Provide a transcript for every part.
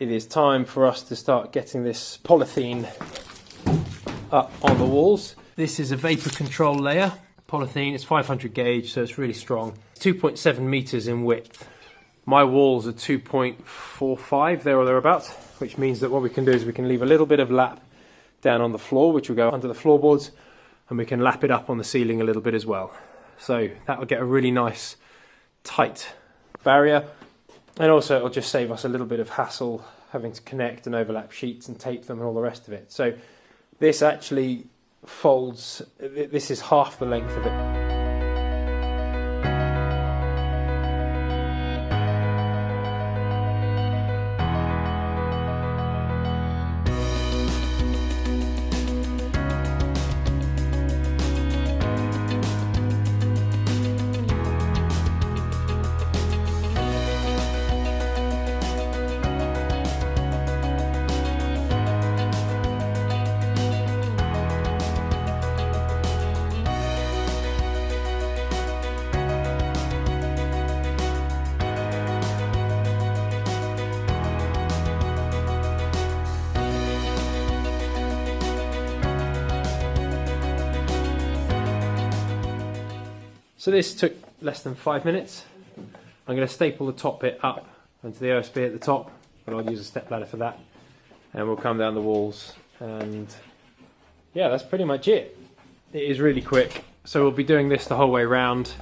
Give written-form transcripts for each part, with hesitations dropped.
it is time for us to start getting this polythene up on the walls. This is a vapor control layer. Polythene, it's 500 gauge, so it's really strong. 2.7 meters in width. My walls are 2.45, there or thereabouts, which means that what we can do is we can leave a little bit of lap down on the floor, which will go under the floorboards, and we can lap it up on the ceiling a little bit as well. So that will get a really nice tight barrier, and also it'll just save us a little bit of hassle having to connect and overlap sheets and tape them and all the rest of it. So this actually folds, this is half the length of it. So this took less than 5 minutes. I'm going to staple the top bit up onto the OSB at the top, but I'll use a step ladder for that. And we'll come down the walls, and yeah, that's pretty much it. It is really quick. So we'll be doing this the whole way around.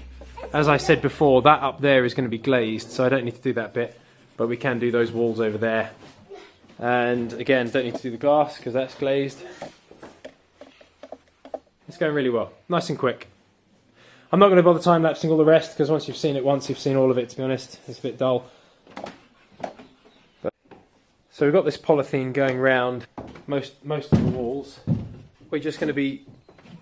As I said before, that up there is going to be glazed, so I don't need to do that bit, but we can do those walls over there. And again, don't need to do the glass because that's glazed. It's going really well, nice and quick. I'm not going to bother time-lapsing all the rest, because once you've seen it once, you've seen all of it, to be honest. It's a bit dull. So we've got this polythene going round most of the walls. We're just going to be...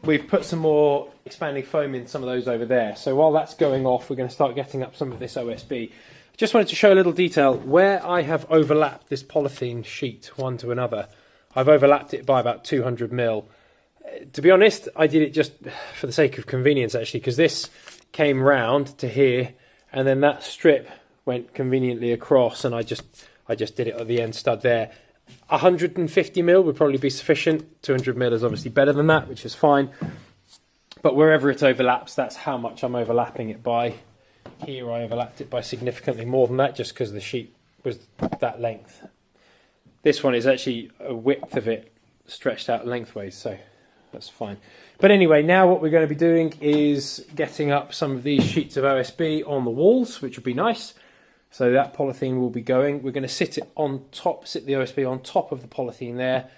We've put some more expanding foam in some of those over there. So while that's going off, we're going to start getting up some of this OSB. Just wanted to show a little detail. Where I have overlapped this polythene sheet one to another, I've overlapped it by about 200 mil. To be honest, I did it just for the sake of convenience, actually, because this came round to here, and then that strip went conveniently across, and I just did it at the end stud there. 150 mil would probably be sufficient. 200 mil is obviously better than that, which is fine. But wherever it overlaps, that's how much I'm overlapping it by. Here I overlapped it by significantly more than that, just because the sheet was that length. This one is actually a width of it stretched out lengthways, so that's fine. But anyway, now what we're going to be doing is getting up some of these sheets of OSB on the walls, which would be nice. So that polythene will be going. We're going to sit it on top, sit the OSB on top of the polythene there,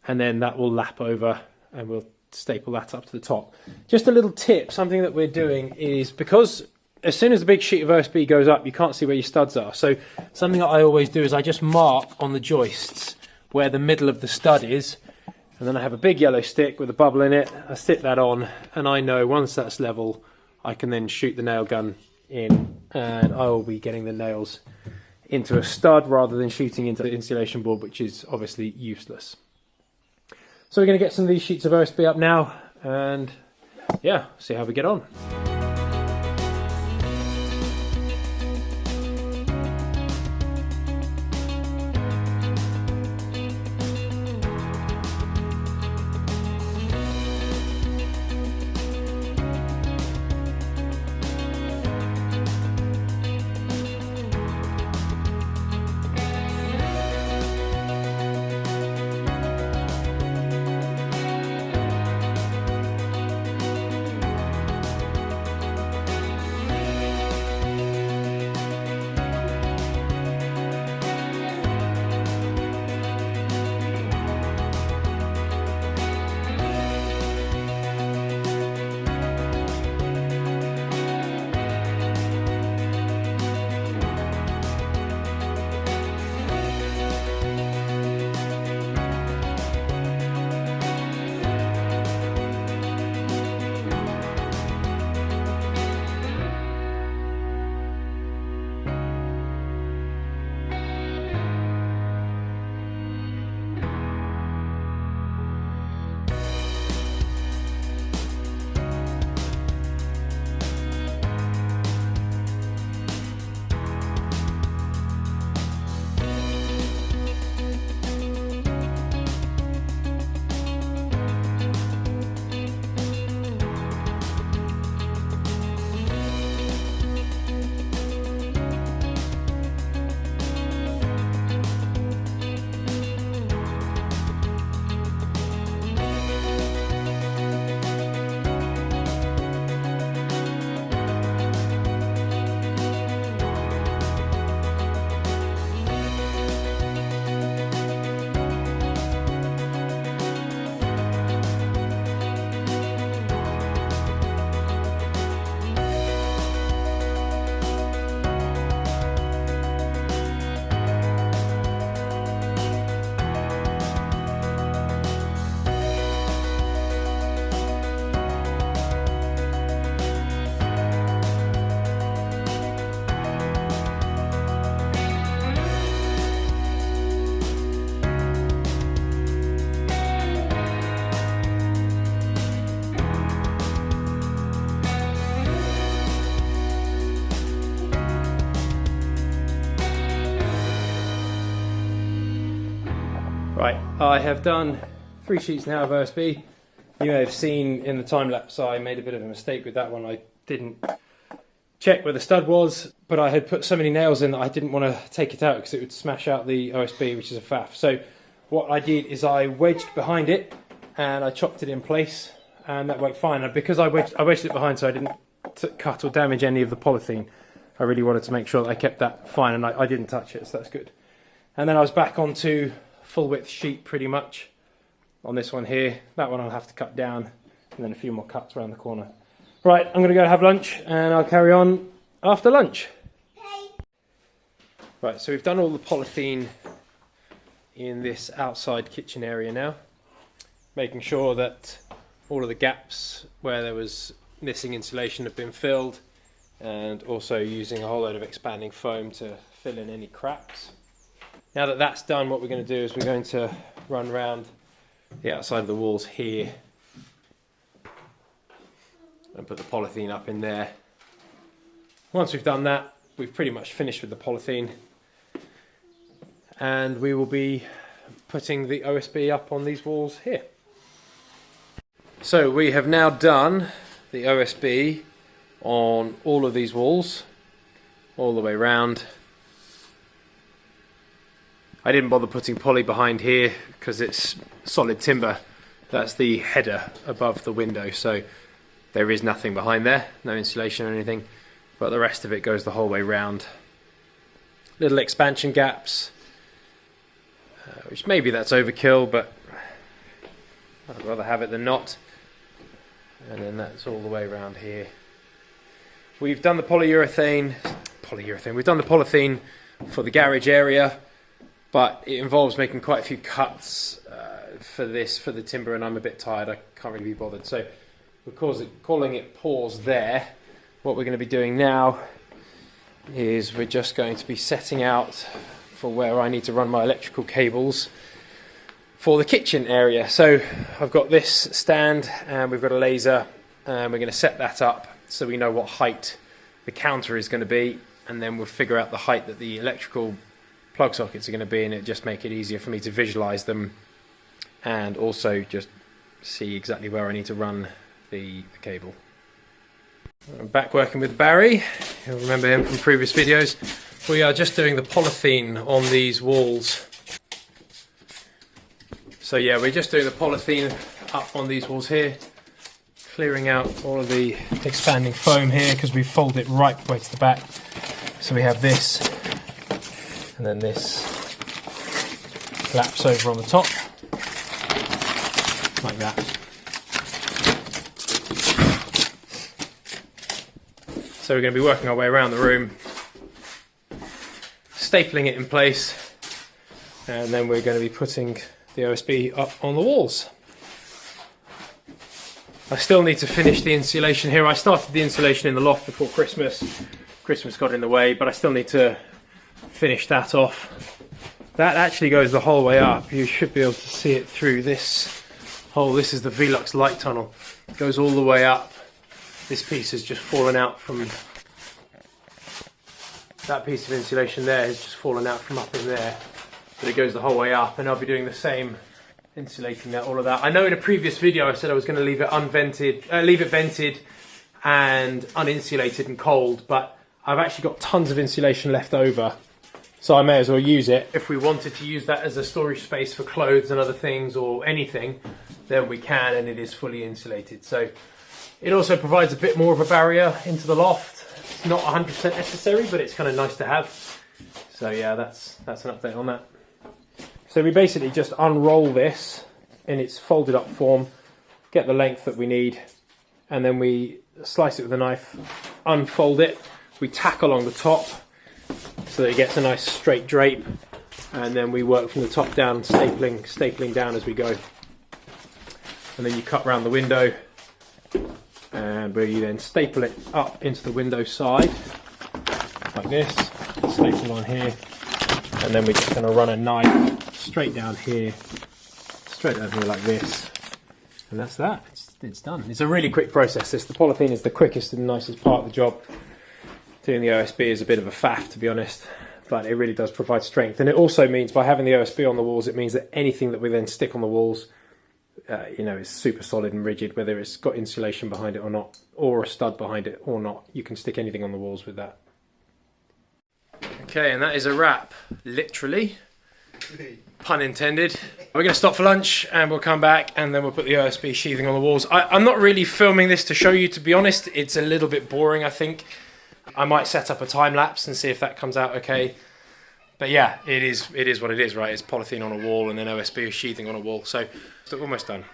and then that will lap over, and we'll staple that up to the top. Just a little tip, something that we're doing is, because as soon as the big sheet of OSB goes up, you can't see where your studs are. So something that I always do is I just mark on the joists where the middle of the stud is, and then I have a big yellow stick with a bubble in it. I stick that on, and I know once that's level, I can then shoot the nail gun in, and I will be getting the nails into a stud rather than shooting into the insulation board, which is obviously useless. So we're going to get some of these sheets of OSB up now, and yeah, see how we get on. Right, I have done 3 sheets now of OSB. You may have seen in the time lapse I made a bit of a mistake with that one. I didn't check where the stud was, but I had put so many nails in that I didn't want to take it out because it would smash out the OSB, which is a faff. So what I did is I wedged behind it and I chopped it in place, and that worked fine. And because I wedged it behind so I didn't cut or damage any of the polythene, I really wanted to make sure that I kept that fine, and I didn't touch it, so that's good. And then I was back onto full width sheet pretty much on this one here. That one I'll have to cut down, and then a few more cuts around the corner. Right, I'm going to go have lunch and I'll carry on after lunch. Okay. Right, so we've done all the polythene in this outside kitchen area now, making sure that all of the gaps where there was missing insulation have been filled, and also using a whole load of expanding foam to fill in any cracks. Now that that's done, what we're going to do is we're going to run around the outside of the walls here and put the polythene up in there. Once we've done that, we've pretty much finished with the polythene, and we will be putting the OSB up on these walls here. So we have now done the OSB on all of these walls, all the way around. I didn't bother putting poly behind here because it's solid timber. That's the header above the window, so there is nothing behind there, no insulation or anything, but the rest of it goes the whole way round. Little expansion gaps, which maybe that's overkill, but I'd rather have it than not. And then that's all the way around here. We've done the polyurethane, we've done the polythene for the garage area, but it involves making quite a few cuts for the timber, and I'm a bit tired, I can't really be bothered. So we're calling it pause there. What we're going to be doing now is we're just going to be setting out for where I need to run my electrical cables for the kitchen area. So I've got this stand and we've got a laser, and we're going to set that up so we know what height the counter is going to be, and then we'll figure out the height that the electrical plug sockets are going to be, and it just make it easier for me to visualize them and also just see exactly where I need to run the cable. I'm back working with Barry. You'll remember him from previous videos. We are just doing the polythene on these walls. So yeah, we're just doing the polythene up on these walls here, clearing out all of the expanding foam here because we fold it right way to the back. So we have this, and then this flaps over on the top, like that. So we're going to be working our way around the room, stapling it in place, and then we're going to be putting the OSB up on the walls. I still need to finish the insulation here. I started the insulation in the loft before Christmas. Christmas got in the way, but I still need to finish that off. That actually goes the whole way up. You should be able to see it through this hole. This is the Velux light tunnel. It goes all the way up. This piece has just fallen out from... That piece of insulation there has just fallen out from up in there. But it goes the whole way up, and I'll be doing the same, insulating that, all of that. I know in a previous video I said I was going to leave it vented and uninsulated and cold, but I've actually got tons of insulation left over, so I may as well use it. If we wanted to use that as a storage space for clothes and other things or anything, then we can, and it is fully insulated. So it also provides a bit more of a barrier into the loft. It's not 100% necessary, but it's kind of nice to have. So yeah, that's an update on that. So we basically just unroll this in its folded up form, get the length that we need, and then we slice it with a knife, unfold it, we tack along the top so that it gets a nice straight drape, and then we work from the top down, stapling down as we go. And then you cut round the window, and where you then staple it up into the window side like this, staple on here, and then we're just going to run a knife straight down here like this, and that's that. It's done. It's a really quick process. The polythene is the quickest and nicest part of the job. Doing the OSB is a bit of a faff, to be honest, but it really does provide strength. And it also means by having the OSB on the walls, it means that anything that we then stick on the walls, you know, is super solid and rigid, whether it's got insulation behind it or not, or a stud behind it or not. You can stick anything on the walls with that. Okay, and that is a wrap, literally. Pun intended. We're going to stop for lunch and we'll come back and then we'll put the OSB sheathing on the walls. I'm not really filming this to show you, to be honest. It's a little bit boring, I think. I might set up a time lapse and see if that comes out okay. But yeah, it is what it is, right? It's polythene on a wall and then OSB sheathing on a wall. So we're almost done.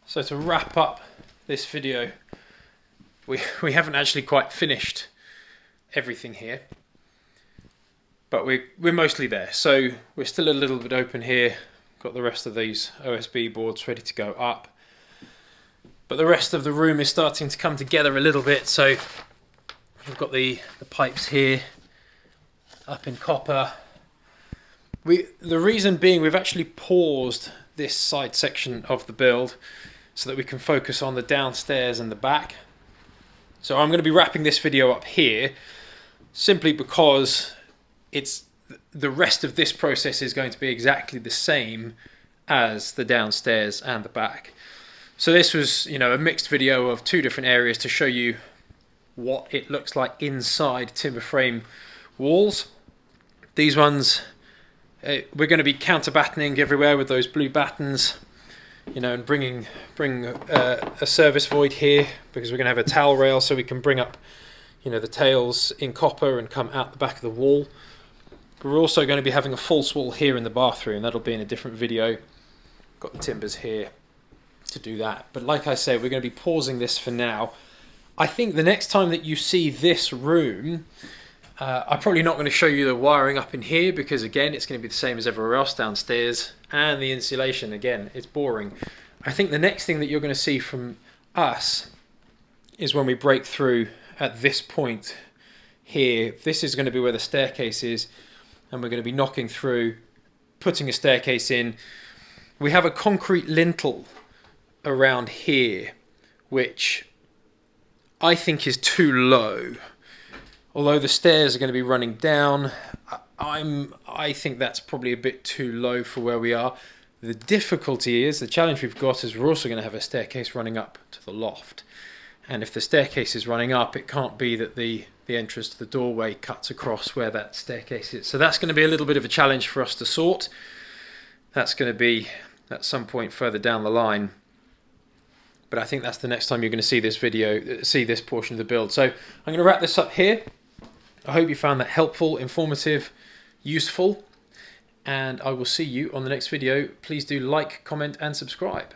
So to wrap up this video, we haven't actually quite finished everything here, but we're mostly there. So we're still a little bit open here. Got the rest of these OSB boards ready to go up, but the rest of the room is starting to come together a little bit. So we've got the pipes here up in copper. The reason being, we've actually paused this side section of the build so that we can focus on the downstairs and the back. So I'm going to be wrapping this video up here simply because the rest of this process is going to be exactly the same as the downstairs and the back. So this was, you know, a mixed video of two different areas to show you what it looks like inside timber frame walls. These ones, we're going to be counter battening everywhere with those blue battens, you know, and bring a service void here because we're going to have a towel rail so we can bring up, you know, the tails in copper and come out the back of the wall. We're also going to be having a false wall here in the bathroom. That'll be in a different video. Got the timbers here to do that. But like I said, we're going to be pausing this for now. I think the next time that you see this room, I'm probably not going to show you the wiring up in here because, again, it's going to be the same as everywhere else downstairs. And the insulation, again, it's boring. I think the next thing that you're going to see from us is when we break through at this point here. This is going to be where the staircase is, and we're going to be knocking through, putting a staircase in. We have a concrete lintel around here, which I think is too low. Although the stairs are going to be running down, I think that's probably a bit too low for where we are. The difficulty is, the challenge we've got is we're also going to have a staircase running up to the loft. And if the staircase is running up, it can't be that the entrance to the doorway cuts across where that staircase is. So that's going to be a little bit of a challenge for us to sort. That's going to be at some point further down the line. But I think that's the next time you're going to see this video, see this portion of the build. So I'm going to wrap this up here. I hope you found that helpful, informative, useful, and I will see you on the next video. Please do like, comment and subscribe.